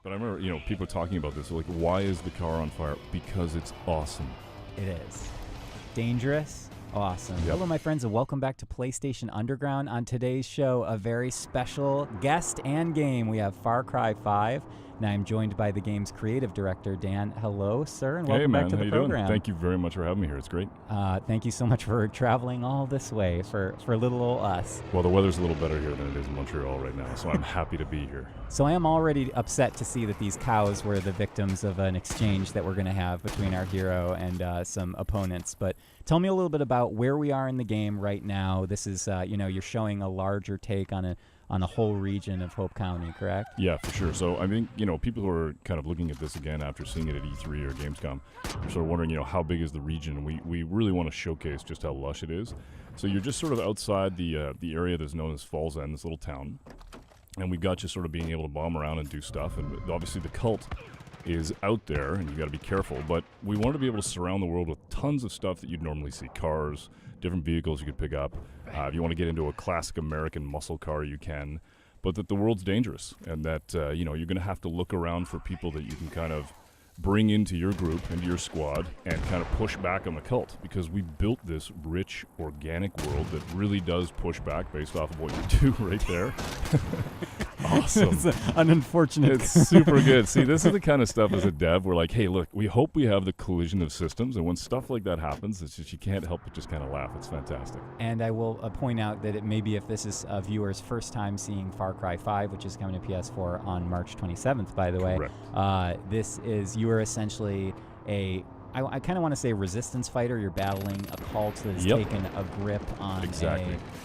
But I remember, people talking about this. Like, why is the car on fire? Because it's awesome. It is. Dangerous. Awesome. Yep. Hello, my friends, and welcome back to PlayStation Underground. On today's show, a very special guest and game. We have Far Cry 5. And I'm joined by the game's creative director, Dan. Hello, sir, and welcome back to the program. Doing? Thank you very much for having me here. It's great. Thank you so much for traveling all this way for little old us. Well, the weather's a little better here than it is in Montreal right now, so I'm happy to be here. So I am already upset to see that these cows were the victims of an exchange that we're going to have between our hero and some opponents. But tell me a little bit about where we are in the game right now. This is, you're showing a larger take on a whole region of Hope County, correct? Yeah, for sure. So I think, people who are kind of looking at this again after seeing it at E3 or Gamescom are sort of wondering, how big is the region? And we really want to showcase just how lush it is. So you're just sort of outside the area that's known as Falls End, this little town. And we've got you sort of being able to bomb around and do stuff. And obviously the cult is out there, and you got to be careful. But we want to be able to surround the world with tons of stuff that you'd normally see. Cars, different vehicles you could pick up. If you want to get into a classic American muscle car, you can. But that the world's dangerous, and that you're going to have to look around for people that you can kind of bring into your group, into your squad, and kind of push back on the cult, because we built this rich, organic world that really does push back based off of what you do right there. Awesome. It's an unfortunate. It's super good. See, this is the kind of stuff as a dev we're like, hey, look, we hope we have the collision of systems, and when stuff like that happens, it's just you can't help but just kind of laugh. It's fantastic. And I will point out that it maybe if this is a viewer's first time seeing Far Cry 5, which is coming to PS4 on March 27th, by the way. Correct. You are essentially I kind of want to say resistance fighter. You're battling a cult that has taken a grip on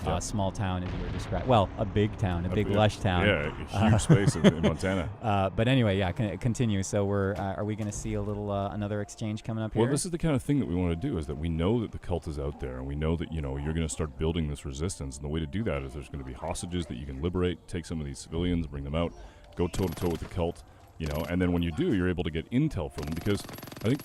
a small town, as you were describing. Well, a big town, a big lush town. Yeah, a huge space in Montana. But anyway, continue. So are we going to see a little another exchange coming up here? Well, this is the kind of thing that we want to do, is that we know that the cult is out there, and we know that you're going to start building this resistance. And the way to do that is there's going to be hostages that you can liberate, take some of these civilians, bring them out, go toe-to-toe with the cult, and then when you do, you're able to get intel from them, because I think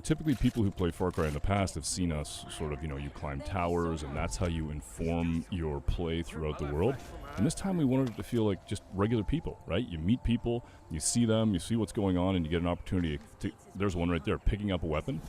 typically people who played Far Cry in the past have seen us sort of, you climb towers, and that's how you inform your play throughout the world. And this time we wanted it to feel like just regular people, right? You meet people, you see them, you see what's going on, and you get an opportunity to, there's one right there, picking up a weapon.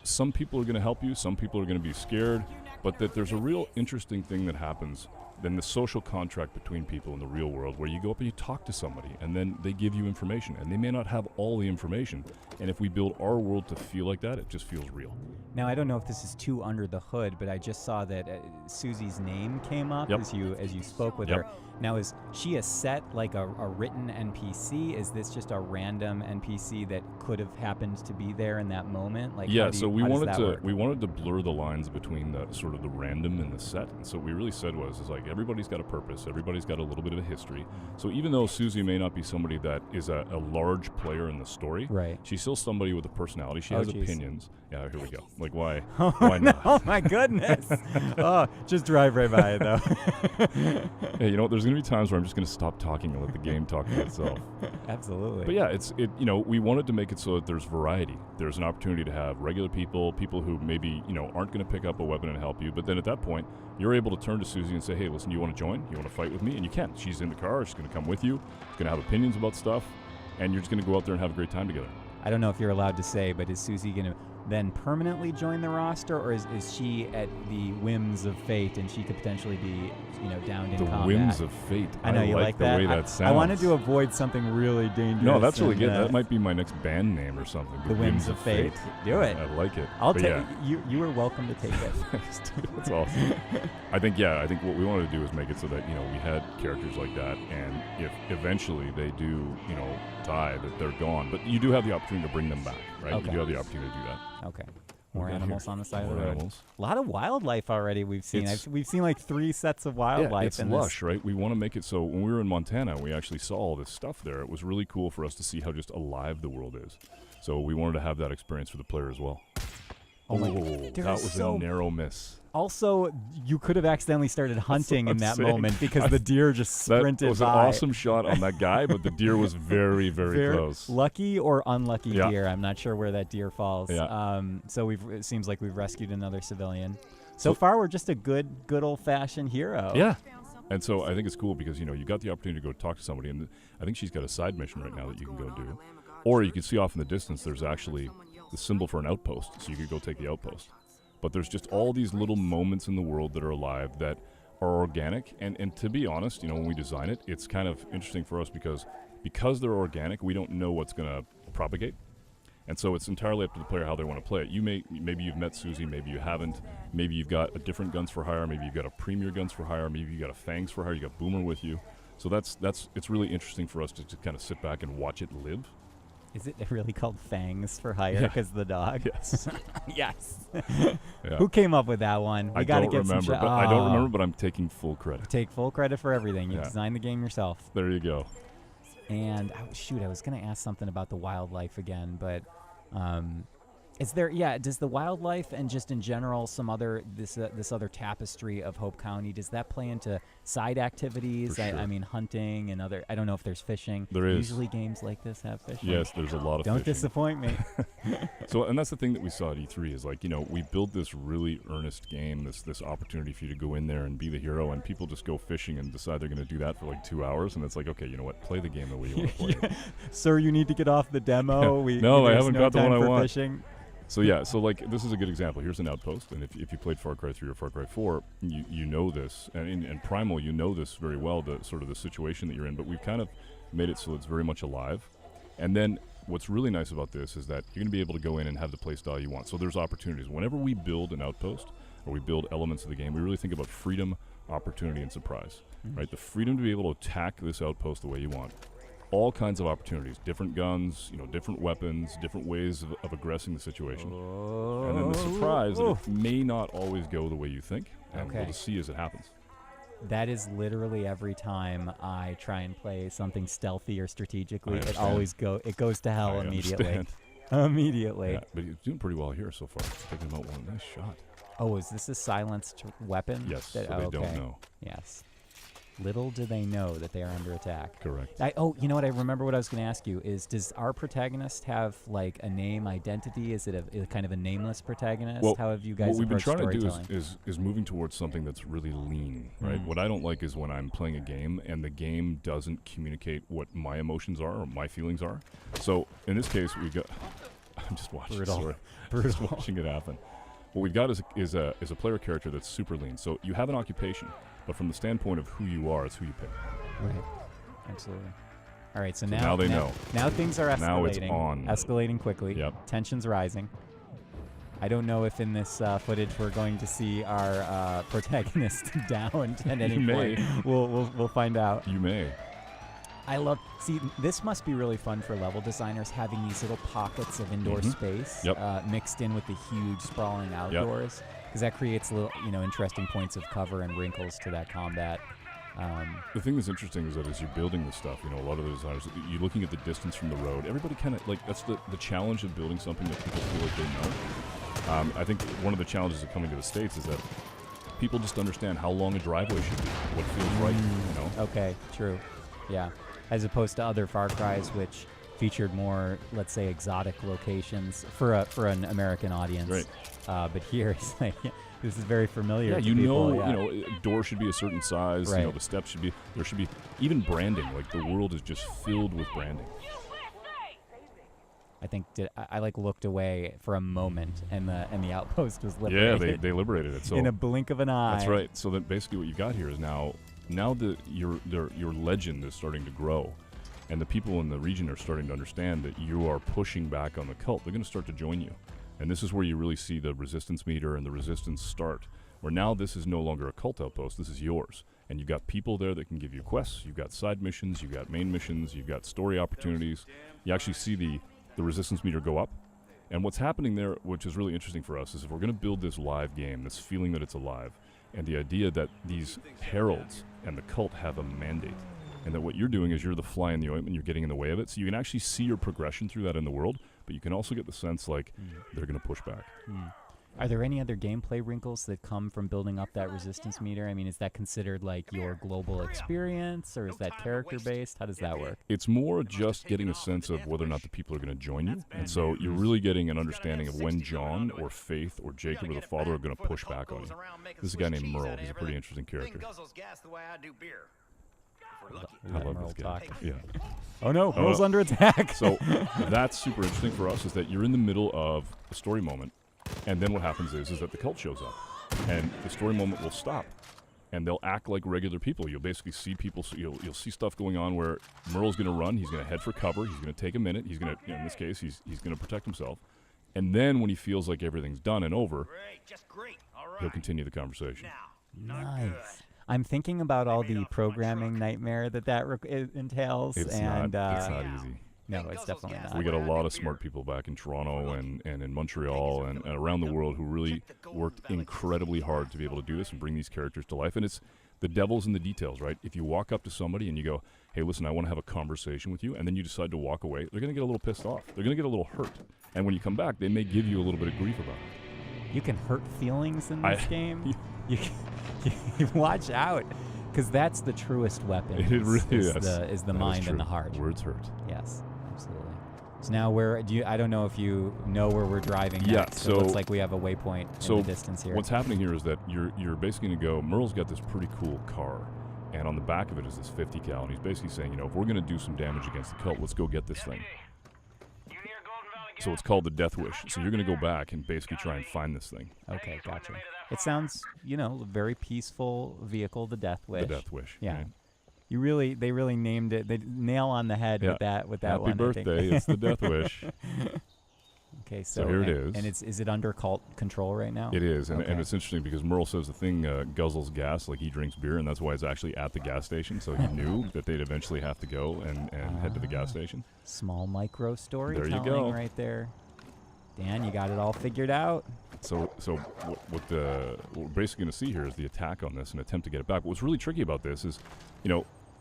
Some people are going to help you, some people are going to be scared, but that there's a real interesting thing that happens then the social contract between people in the real world, where you go up and you talk to somebody, and then they give you information, and they may not have all the information. And if we build our world to feel like that, it just feels real. Now, I don't know if this is too under the hood, but I just saw that Susie's name came up as you spoke with her. Now, is she a set, like a written NPC? Is this just a random NPC that could have happened to be there in that moment? Like, so we wanted to blur the lines between the sort of the random and the set. And so what we really said was like, everybody's got a purpose, everybody's got a little bit of a history. So even though Susie may not be somebody that is a large player in the story, right, she's still somebody with a personality. She has opinions. Yeah, here we go. Like, why? Oh, why not? Oh my goodness! Just drive right by it though. Hey, there's going to be times where I'm just going to stop talking and let the game talk to itself. Absolutely. But yeah, we wanted to make it so that there's variety. There's an opportunity to have regular people who maybe, aren't going to pick up a weapon and help you. But then at that point, you're able to turn to Susie and say, hey, listen, you want to join? You want to fight with me? And you can. She's in the car. She's going to come with you. She's going to have opinions about stuff. And you're just going to go out there and have a great time together. I don't know if you're allowed to say, but is Susie going to then permanently join the roster, or is she at the whims of fate and she could potentially be, downed in combat? The whims of fate. I know you like the that. way that sounds. I wanted to avoid something really dangerous. No, that's really good. That might be my next band name or something. The whims of fate. Do it. I like it. I'll take you. You are welcome to take it. That's awesome. I think what we wanted to do is make it so that we had characters like that, and if eventually they do die, that they're gone. But you do have the opportunity to bring them back, right? Okay. You do have the opportunity to do that. Okay. More animals on the side of the More road. animals. A lot of wildlife already we've seen. We've seen like 3 sets of wildlife. Yeah, it's lush, right? We want to make it so when we were in Montana, we actually saw all this stuff there. It was really cool for us to see how just alive the world is. So we wanted to have that experience for the player as well. That was a narrow miss. Also, you could have accidentally started hunting in that moment because the deer just sprinted by. That was an awesome shot on that guy, but the deer was very, very close. Lucky or unlucky deer. I'm not sure where that deer falls. Yeah. So it seems like we've rescued another civilian. So far, we're just a good old-fashioned hero. Yeah. And so I think it's cool because, you got the opportunity to go talk to somebody, and I think she's got a side mission right now that you can go do. Or you can see off in the distance there's actually the symbol for an outpost, so you could go take the outpost. But there's just all these little moments in the world that are alive that are organic. And to be honest, when we design it, it's kind of interesting for us because they're organic, we don't know what's going to propagate. And so it's entirely up to the player how they want to play it. Maybe you've met Susie, maybe you haven't. Maybe you've got a different Guns for Hire, maybe you've got a Premier Guns for Hire, maybe you've got a Fangs for Hire, you got Boomer with you. So it's really interesting for us to kind of sit back and watch it live. Is it really called Fangs for Hire Yeah. because of the dog? Yes. Yes. Yeah. Who came up with that one? I We gotta don't get remember, some but I don't remember, but I'm taking full credit. Take full credit for everything. You Yeah. designed the game yourself. There you go. And I was going to ask something about the wildlife again, but does the wildlife and just in general some other this other tapestry of Hope County, does that play into side activities? For sure. I mean hunting and other, I don't know if there's fishing. There is. Usually games like this have fishing. Yes, there's a lot of Don't fishing. disappoint me. So, and that's the thing that we saw at E3 is we build this really earnest game, this opportunity for you to go in there and be the hero, and people just go fishing and decide they're going to do that for 2 hours, and it's like, okay, you know what, play the game the way you want to play it. Sir, you need to get off the demo. No, I there's haven't no got the time one I for want. Fishing. So yeah, this is a good example. Here's an outpost, and if you played Far Cry 3 or Far Cry 4, you know this, and in Primal you know this very well, the sort of the situation that you're in, but we've kind of made it so it's very much alive. And then what's really nice about this is that you're going to be able to go in and have the play style you want. So there's opportunities. Whenever we build an outpost or we build elements of the game, we really think about freedom, opportunity, and surprise. Right? The freedom to be able to attack this outpost the way you want. All kinds of opportunities, different guns, different weapons, different ways of aggressing the situation. And then the surprise that it may not always go the way you think, and we'll just see as it happens. That is literally every time I try and play something stealthy or strategically, it understand. always goes to hell I immediately. understand. Immediately. Yeah, but he's doing pretty well here so far. Taking him out one nice shot. Oh, is this a silenced weapon? Yes, so That- they okay. don't know. Yes. Little do they know that they are under attack. Correct. You know what? I remember what I was going to ask you is, does our protagonist have a name identity? Is it a kind of a nameless protagonist? Well, How have you guys what we've been approached trying to do storytelling? is moving towards something that's really lean, right? What I don't like is when I'm playing a game and the game doesn't communicate what my emotions are or my feelings are. So in this case, we've got. I'm just watching. Brutal. Sorry, Brutal. just watching it happen. What we've got is a player character that's super lean. So you have an occupation, but from the standpoint of who you are, it's who you pick. Right. Absolutely. All right, so now they know. Now things are escalating. Now it's on. Escalating quickly. Yep. Tension's rising. I don't know if in this footage we're going to see our protagonist downed at any You may. point. We'll find out. You may. This must be really fun for level designers, having these little pockets of indoor space mixed in with the huge sprawling outdoors, because that creates little, interesting points of cover and wrinkles to that combat. The thing that's interesting is that as you're building this stuff, a lot of the designers, you're looking at the distance from the road. Everybody kind of, that's the challenge of building something that people feel like they know. I think one of the challenges of coming to the States is that people just understand how long a driveway should be, what feels right, Okay, true. Yeah. As opposed to other Far Cries, which featured more, let's say, exotic locations for an American audience. Right. But here, it's like, this is very familiar Yeah, to people. a door should be a certain size, Right. the steps there should be, even branding, the world is just filled with branding. I think I looked away for a moment, and the outpost was Yeah, liberated. they liberated it. So in a blink of an eye. that's right. So that basically what you've got here is now your legend is starting to grow, and the people in the region are starting to understand that you are pushing back on the cult. They're going to start to join you, and this is where you really see the resistance meter and the resistance start. Where now this is no longer a cult outpost. This is yours, and you've got people there that can give you quests. You've got side missions. You've got main missions. You've got story opportunities. You actually see the resistance meter go up. And what's happening there, which is really interesting for us, is if we're going to build this live game, this feeling that it's alive, and the idea that these heralds and the cult have a mandate, and that what you're doing is you're the fly in the ointment, you're getting in the way of it, so you can actually see your progression through that in the world, but you can also get the sense they're going to push back. Are there any other gameplay wrinkles that come from building up that resistance meter? I mean, is that considered like your global experience, or is that character based? How does that work? It's more just getting a sense of whether or not the people are going to join you. And so you're really getting an understanding of when John or Faith or Jacob or the father are going to push back on you. This is a guy named Merle. He's a pretty interesting character. I love this guy. Yeah. Oh no, Merle's under attack. So that's super interesting for us, is that you're in the middle of a story moment, and then what happens is that the cult shows up, and the story moment will stop, and they'll act like regular people. You'll basically see people, so you'll see stuff going on where Merle's going to run, he's going to head for cover, he's going to take a minute, he's going to, in this case, he's going to protect himself, and then when he feels like everything's done and over, he'll continue the conversation. Nice. I'm thinking about all the programming nightmare that entails. It's and not easy. No, it's definitely not. We got a lot of smart people back in Toronto and in Montreal and around the world who really worked incredibly hard to be able to do this and bring these characters to life. And it's the devil's in the details, right? If you walk up to somebody and you go, hey, listen, I want to have a conversation with you, and then you decide to walk away, they're going to get a little pissed off. They're going to get a little hurt. And when you come back, they may give you a little bit of grief about it. You can hurt feelings in this game. You watch out, because that's the truest weapon. It really is. Is the mind and the heart. Words hurt. Yes, absolutely. So now I don't know if you know where we're driving next. Yeah, So it looks like we have a waypoint in the distance here. What's happening here is that you're basically going to go, Merle's got this pretty cool car, and on the back of it is this 50 cal, and he's basically saying, if we're going to do some damage against the cult, let's go get this thing. So it's called the Death Wish. So you're going to go back and basically try and find this thing. Okay, gotcha. It sounds, very peaceful vehicle, the Death Wish. The Death Wish. Yeah. Right? They really named it. They nail on the head with that Happy one. birthday! It's the Death Wish. Okay, so here it is. And is it under cult control right now? It is, and it's interesting because Merle says the thing guzzles gas like he drinks beer, and that's why it's actually at the gas station. So he knew that they'd eventually have to go and head to the gas station. Small micro storytelling There you go. right there. Dan, you got it all figured out. So what we're basically going to see here is the attack on this and attempt to get it back. But what's really tricky about this is,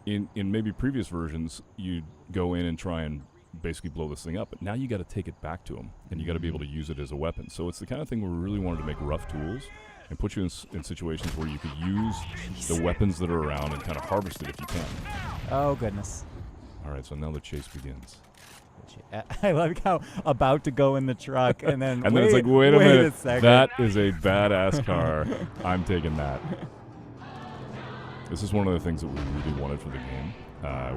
in maybe previous versions, you'd go in and try and basically blow this thing up, but now you got to take it back to him, and you got to be able to use it as a weapon. So it's the kind of thing where we really wanted to make rough tools and put you in situations where you could use the weapons that are around and kind of harvest it if you can. Oh, goodness. All right, so now the chase begins. I like how about to go in the truck, and then then it's like, wait a minute, second. that is a badass car. I'm taking that. This is one of the things that we really wanted for the game.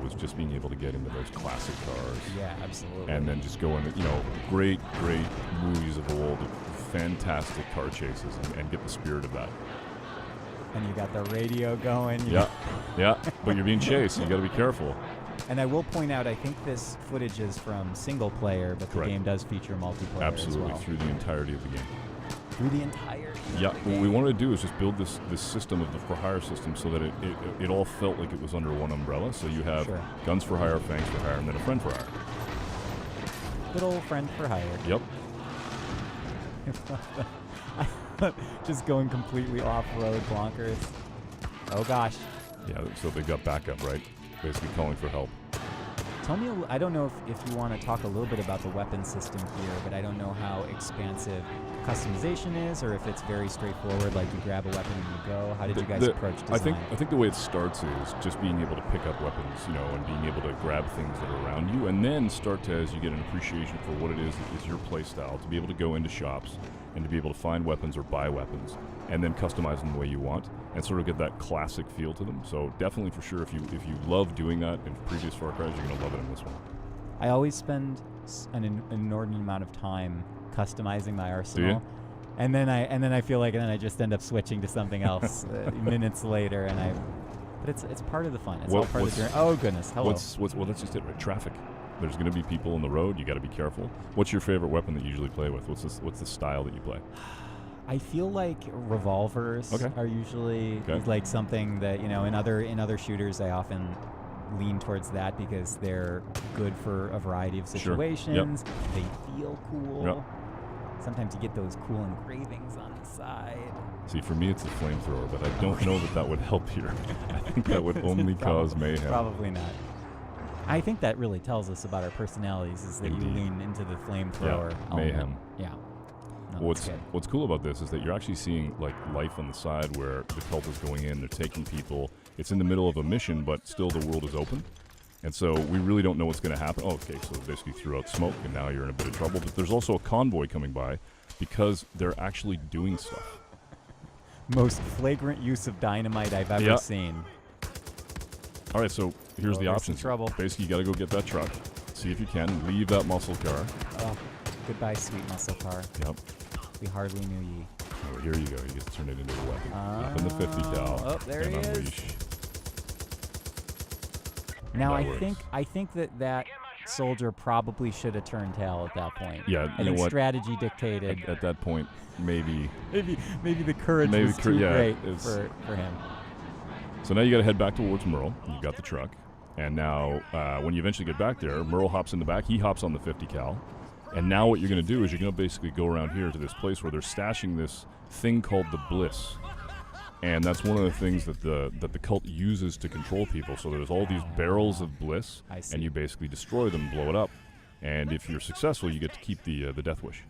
Was just being able to get into those classic cars. Yeah, absolutely. And then just go into, great movies of old, fantastic car chases, and get the spirit of that. And you got the radio going. Yeah, but you're being chased, so you got to be careful. And I will point out, I think this footage is from single player, but Correct. The game does feature multiplayer Absolutely, as well. through the entirety of the game. Through the entire game. Yeah, what we wanted to do is just build this system of the for hire system so that it all felt like it was under one umbrella. So you have guns for hire, fangs for hire, and then a friend for hire. Good old friend for hire. Yep. Just going completely off-road bonkers. Oh gosh. Yeah, so they got backup, right? Basically calling for help. Tell me, I don't know if you want to talk a little bit about the weapon system here, but I don't know how expansive customization is, or if it's very straightforward, like you grab a weapon and you go. How did you guys approach design? I think the way it starts is just being able to pick up weapons, and being able to grab things that are around you, and then start to, as you get an appreciation for what it is that is your play style, to be able to go into shops and to be able to find weapons or buy weapons, and then customize them the way you want, and sort of get that classic feel to them. So definitely, for sure, if you love doing that in previous Far Cry's, you're going to love it in this one. I always spend an inordinate amount of time customizing my arsenal, and then I feel like I just end up switching to something else minutes later, but it's part of the fun. It's all part of the journey. Oh goodness, hello. Well, that's just it, right? Traffic. There's going to be people on the road. You got to be careful. What's your favorite weapon that you usually play with? What's the style that you play? I feel like revolvers are usually like something that in other shooters I often lean towards that because they're good for a variety of situations. Sure. Yep. They feel cool. Yep. Sometimes you get those cool engravings on the side. See, for me, it's a flamethrower, but I don't know that would help here. I think that would only cause mayhem. Probably not. I think that really tells us about our personalities is that Indeed. you lean into the flamethrower element. Mayhem. Yeah. No, that's good. What's cool about this is that you're actually seeing like life on the side where the cult is going in, they're taking people. It's in the middle of a mission, but still the world is open. And so we really don't know what's going to happen. Oh, okay, so they basically threw out smoke, and now you're in a bit of trouble. But there's also a convoy coming by because they're actually doing stuff. Most flagrant use of dynamite I've ever seen. All right, so here's the there's options. some trouble. Basically, you got to go get that truck. See if you can. Leave that muscle car. Oh, goodbye, sweet muscle car. Yep. We hardly knew ye. Oh, here you go. You get to turn it into a weapon. Up in the 50 cal. Oh, there and he is. unleash. Now That I think that soldier probably should have turned tail at that point. Yeah, I you know think what? strategy dictated. At that point, maybe. Maybe the courage was too great for him. So now you got to head back towards Merle. You got the truck. And now, when you eventually get back there, Merle hops in the back. He hops on the 50 cal. And now what you're going to do is you're going to basically go around here to this place where they're stashing this thing called the Bliss. And that's one of the things that the cult uses to control people. So there's all these barrels of bliss, and you basically destroy them, blow it up. And if you're successful, you get to keep the Death Wish.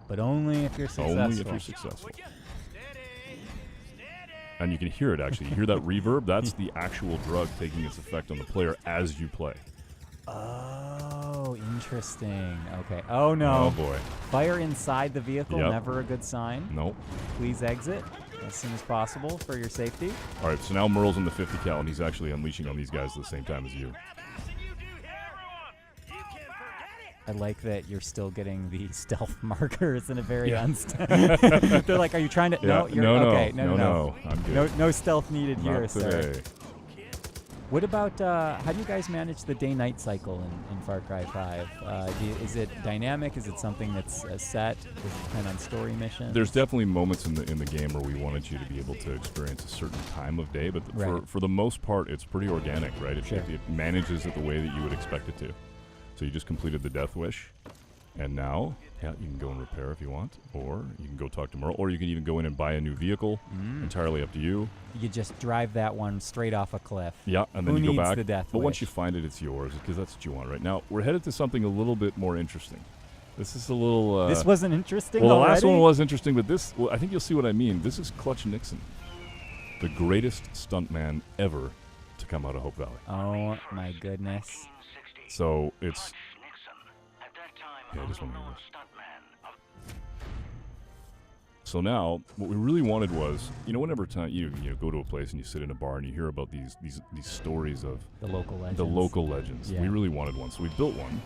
But only if you're successful. Only if you're successful. And you can hear it, actually. You hear that reverb? That's the actual drug taking its effect on the player as you play. Oh, interesting. Okay. Oh, no. Oh, boy. Fire inside the vehicle, Yep. never a good sign. Nope. Please exit as soon as possible for your safety. All right, so now Merle's in the 50 cal, and he's actually unleashing on these guys at the same time as you. I like that you're still getting the stealth markers in a very They're like, are you trying to? Yeah, No, you're okay. No. I'm good. No stealth needed Not here, today. sir. What about how do you guys manage the day-night cycle in Far Cry 5? Is it dynamic? Is it something that's set? Does it depend on story missions? There's definitely moments in the game where we wanted you to be able to experience a certain time of day, but for the most part, it's pretty organic, right? It manages it the way that you would expect it to. So you just completed the Death Wish, and now you can go and repair if you want, or you can go talk to Merle, or you can even go in and buy a new vehicle. Entirely up to you. You just drive that one straight off a cliff. Yeah, and then Who you go needs back. the Death but once Wish? you find it, it's yours, because that's what you want right now. We're headed to something a little bit more interesting. This is a little. This wasn't interesting. Well, already? the last one was interesting, but this. Well, I think you'll see what I mean. This is Clutch Nixon, the greatest stuntman ever to come out of Hope Valley. Oh my goodness. So it's. Yeah, I just want to hear this. So now, what we really wanted was, whenever time you go to a place and you sit in a bar and you hear about these stories of the local legends. The local legends. Yeah. We really wanted one, so we built one,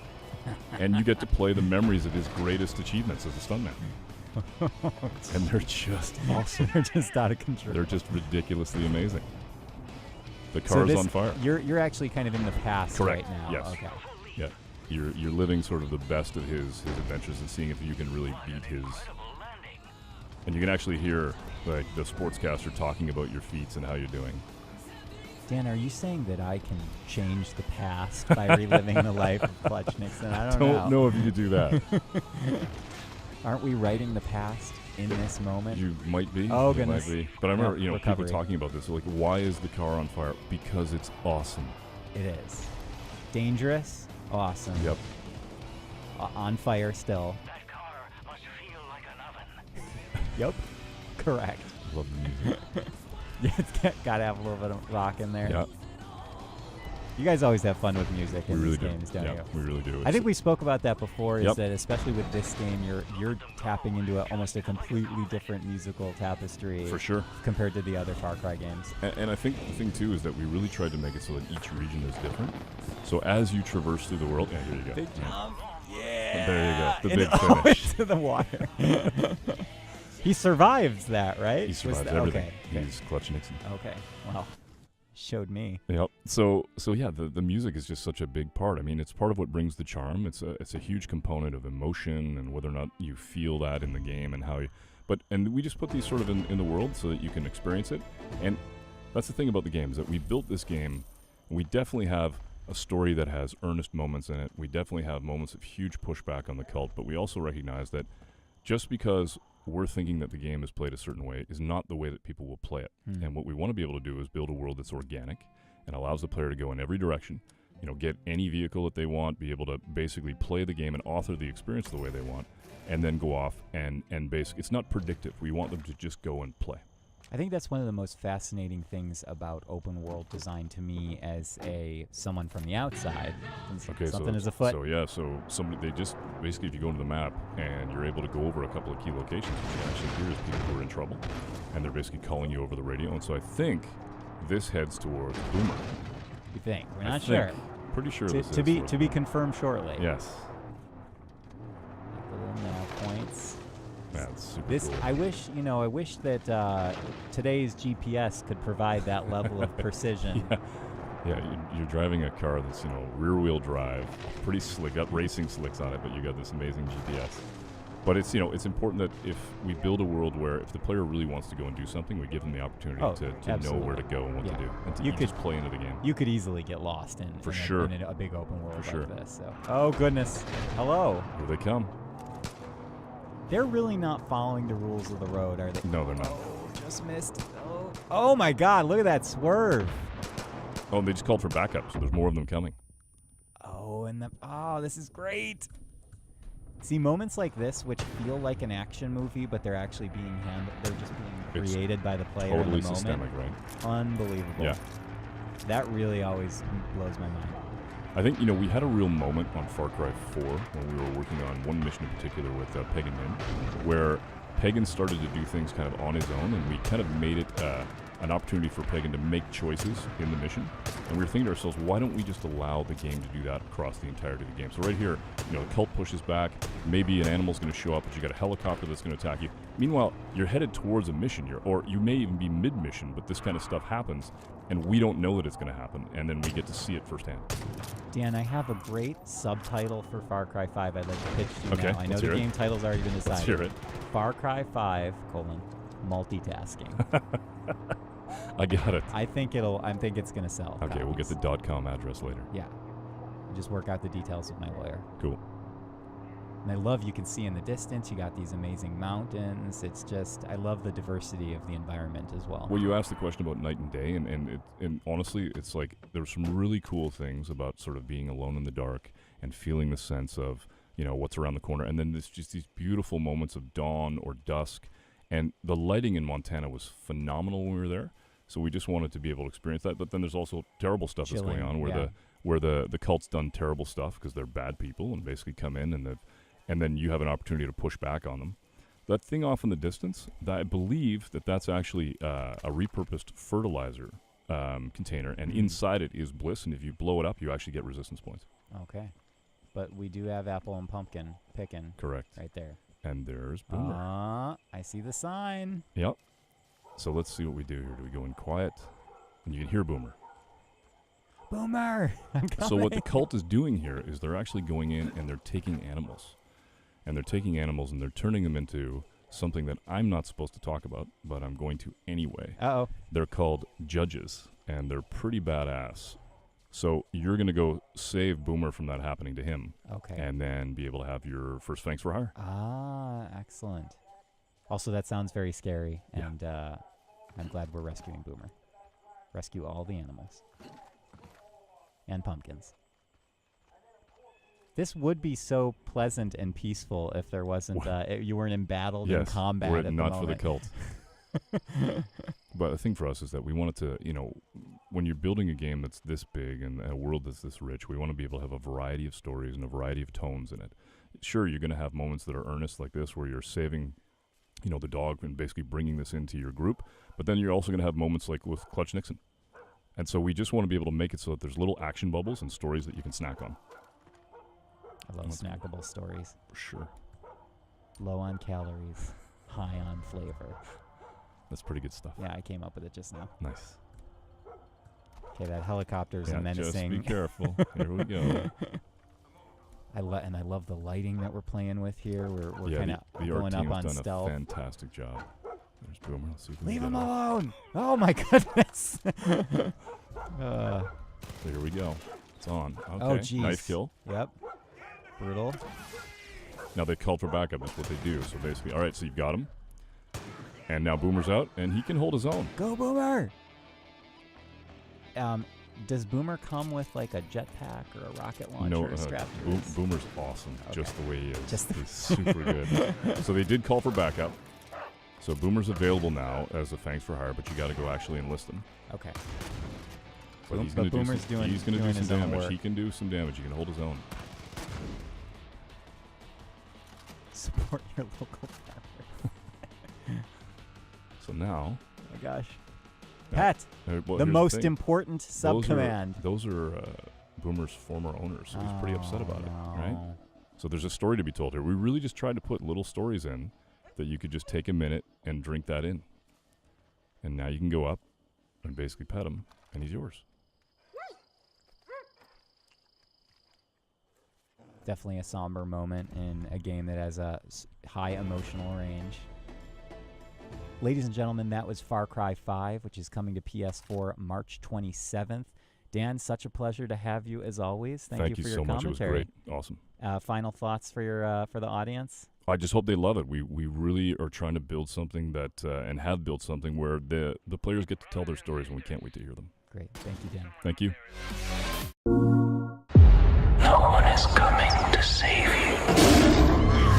and you get to play the memories of his greatest achievements as a stuntman. And they're just awesome. They're just out of control. They're just ridiculously amazing. The car's on fire. You're actually kind of in the past Correct. right now. Yes. Okay. Yeah. You're living sort of the best of his adventures and seeing if you can really beat his. And you can actually hear like the sportscaster talking about your feats and how you're doing. Dan, are you saying that I can change the past by reliving the life of Clutch Nixon? I don't know if you could do that. Aren't we writing the past in this moment? You might be. Oh, you goodness. Might be. But I remember, people recovery. talking about this. Like, why is the car on fire? Because it's awesome. It is. Dangerous. Awesome. Yep. On fire still. That car must feel like an oven. Yep. Correct. Love the music. Yeah, it's got to have a little bit of rock in there. Yeah. You guys always have fun with music We in really these do. games, don't Yeah, you? we really do. I think we spoke about that before. Is Yep. that especially with this game, you're tapping into almost a completely different musical tapestry for sure. compared to the other Far Cry games. And I think the thing too is that we really tried to make it so that each region is different. So as you traverse through the world, yeah, here you go. Big jump. Yeah. There you go. The big finish. Into the water. He survives that, right? He survives Was everything. Okay. He's Clutch Nixon. Okay. Well, showed me. Yep. So yeah, the music is just such a big part. I mean, it's part of what brings the charm. It's a huge component of emotion and whether or not you feel that in the game and how you. And we just put these sort of in the world so that you can experience it. And that's the thing about the game is that we built this game. We definitely have a story that has earnest moments in it. We definitely have moments of huge pushback on the cult, but we also recognize that just because we're thinking that the game is played a certain way is not the way that people will play it. And what we want to be able to do is build a world that's organic and allows the player to go in every direction get any vehicle that they want, be able to basically play the game and author the experience the way they want, and then go off and basically, it's not predictive. We want them to just go and play. I think that's one of the most fascinating things about open world design to me as someone from the outside. Okay, Something is afoot. So somebody, they just basically, if you go into the map and you're able to go over a couple of key locations, what you actually hear is people who are in trouble, and they're basically calling you over the radio. And so I think this heads towards Boomer. You think? We're I not think. sure. Pretty sure this To is be towards to be Boomer. confirmed shortly. Yes. Little nav points. That's super This cool. I wish that today's GPS could provide that level of precision. Yeah, you're driving a car that's, rear-wheel drive, pretty slick, got racing slicks on it, but you got this amazing GPS. But it's, it's important that if we build a world where if the player really wants to go and do something, we give them the opportunity to know where to go and what to do, and to You just play into the game. You could easily get lost in For in sure. a big open world For like sure. this. So. Oh goodness! Hello. Here they come. They're really not following the rules of the road, are they? No, they're not. Oh, just missed. Oh my God! Look at that swerve. Oh, they just called for backup, so there's more of them coming. Oh, this is great. See, moments like this, which feel like an action movie, but they're actually being they're just being It's created by the player Totally in the systemic, moment. right? Unbelievable. Yeah. That really always blows my mind. I think, we had a real moment on Far Cry 4 when we were working on one mission in particular with Pagan Min, where Pagan started to do things kind of on his own, and we kind of made it an opportunity for Pagan to make choices in the mission. And we were thinking to ourselves, why don't we just allow the game to do that across the entirety of the game? So right here, the cult pushes back, maybe an animal's going to show up, but you got a helicopter that's going to attack you. Meanwhile, you're headed towards a mission, or you may even be mid-mission, but this kind of stuff happens, and we don't know that it's going to happen, and then we get to see it firsthand. Dan, I have a great subtitle for Far Cry 5 I'd like to pitch to you Okay, now. I know let's the hear it. game title's already been decided. Let's hear it. Far Cry 5, multitasking. I got it. I think it's going to sell. Okay, we'll get copies. the .com address later. Yeah. Just work out the details with my lawyer. Cool. And I love, you can see in the distance, you got these amazing mountains. It's just, I love the diversity of the environment as well. Well, you asked the question about night and day, and honestly, it's like there's some really cool things about sort of being alone in the dark and feeling the sense of, what's around the corner. And then there's just these beautiful moments of dawn or dusk. And the lighting in Montana was phenomenal when we were there. So we just wanted to be able to experience that. But then there's also terrible stuff that's going on where the cult's done terrible stuff because they're bad people and basically come in and then you have an opportunity to push back on them. That thing off in the distance, I believe that's actually a repurposed fertilizer container, and inside it is bliss, and if you blow it up, you actually get resistance points. Okay. But we do have apple and pumpkin picking Correct. right there. And there's Boomer. I see the sign. Yep. So let's see what we do here. Do we go in quiet? And you can hear Boomer. Boomer! I'm coming. So what the cult is doing here is they're actually going in and they're taking animals. And they're taking animals and they're turning them into something that I'm not supposed to talk about, but I'm going to anyway. Uh-oh. They're called judges, and they're pretty badass. So you're going to go save Boomer from that happening to him. Okay. And then be able to have your first Fangs for Hire. Ah, excellent. Also, that sounds very scary, Yeah. and I'm glad we're rescuing Boomer. Rescue all the animals. And pumpkins. This would be so pleasant and peaceful if there wasn't, you weren't embattled in combat we're at the not moment. for the cult. But the thing for us is that we wanted to, when you're building a game that's this big and a world that's this rich, we want to be able to have a variety of stories and a variety of tones in it. Sure, you're going to have moments that are earnest like this where you're saving, the dog and basically bringing this into your group, but then you're also going to have moments like with Clutch Nixon. And so we just want to be able to make it so that there's little action bubbles and stories that you can snack on. I love snackable stories. For sure. Low on calories, high on flavor. That's pretty good stuff. Yeah, I came up with it just now. Nice. Okay, that helicopter's Yeah, menacing. just be careful. Here we go. I love the lighting that we're playing with here. We're kind of the going art up team on has done stealth. a fantastic job. There's Boomer. Let's see if we Leave can him get him. alone! Oh my goodness! Here we go. It's on. Okay. Oh jeez. Knife kill. Yep. Brutal. Now they called for backup. That's what they do. So basically, all right. So you've got him, and now Boomer's out, and he can hold his own. Go Boomer! Does Boomer come with like a jetpack or a rocket launcher No, strapped to his- Boomer's awesome, Okay. just the way he is. Just the- He's super good. So they did call for backup. So Boomer's available now as a Fangs for Hire, but you got to go actually enlist him. Okay. But Boom- he's going but to Boomer's doing- he's going to doing do his some own damage. work. He can do some damage. He can hold his own. Support your local farmer. So now, Oh my gosh. Yeah. Pat, well, the here's most thing. important Those are- sub-command. Those are Boomer's former owners, so he's pretty upset about it, right? no. So there's a story to be told here. We really just tried to put little stories in that you could just take a minute and drink that in. And now you can go up and basically pet him, and he's yours. Definitely a somber moment in a game that has a high emotional range. Ladies and gentlemen, that was Far Cry 5, which is coming to PS4 March 27th. Dan, such a pleasure to have you as always. Thank you for your so much. It commentary. was great. Awesome. Final thoughts for your for the audience? I just hope they love it. We really are trying to build something that and have built something where the players get to tell their stories, and we can't wait to hear them. Great. Thank you, Dan. Thank you. No one is coming to save you.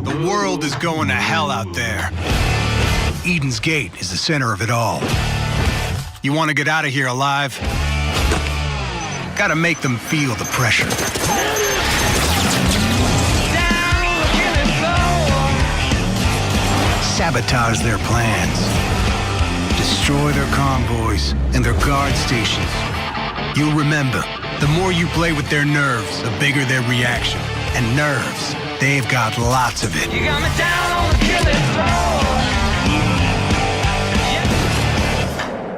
The world is going to hell out there. Eden's Gate is the center of it all. You want to get out of here alive? Gotta make them feel the pressure. Sabotage their plans. Destroy their convoys and their guard stations. You'll remember, the more you play with their nerves, the bigger their reaction. And nerves, they've got lots of it. You got me down on the killing floor.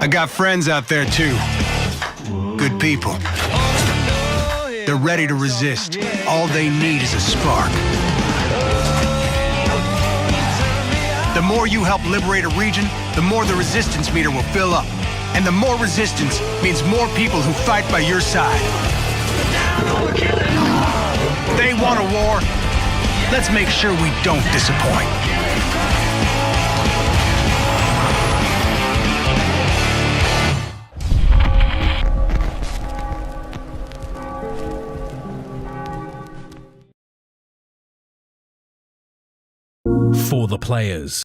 I got friends out there too. Good people. They're ready to resist. All they need is a spark. The more you help liberate a region, the more the resistance meter will fill up. And the more resistance means more people who fight by your side. They want a war. Let's make sure we don't disappoint. For the players.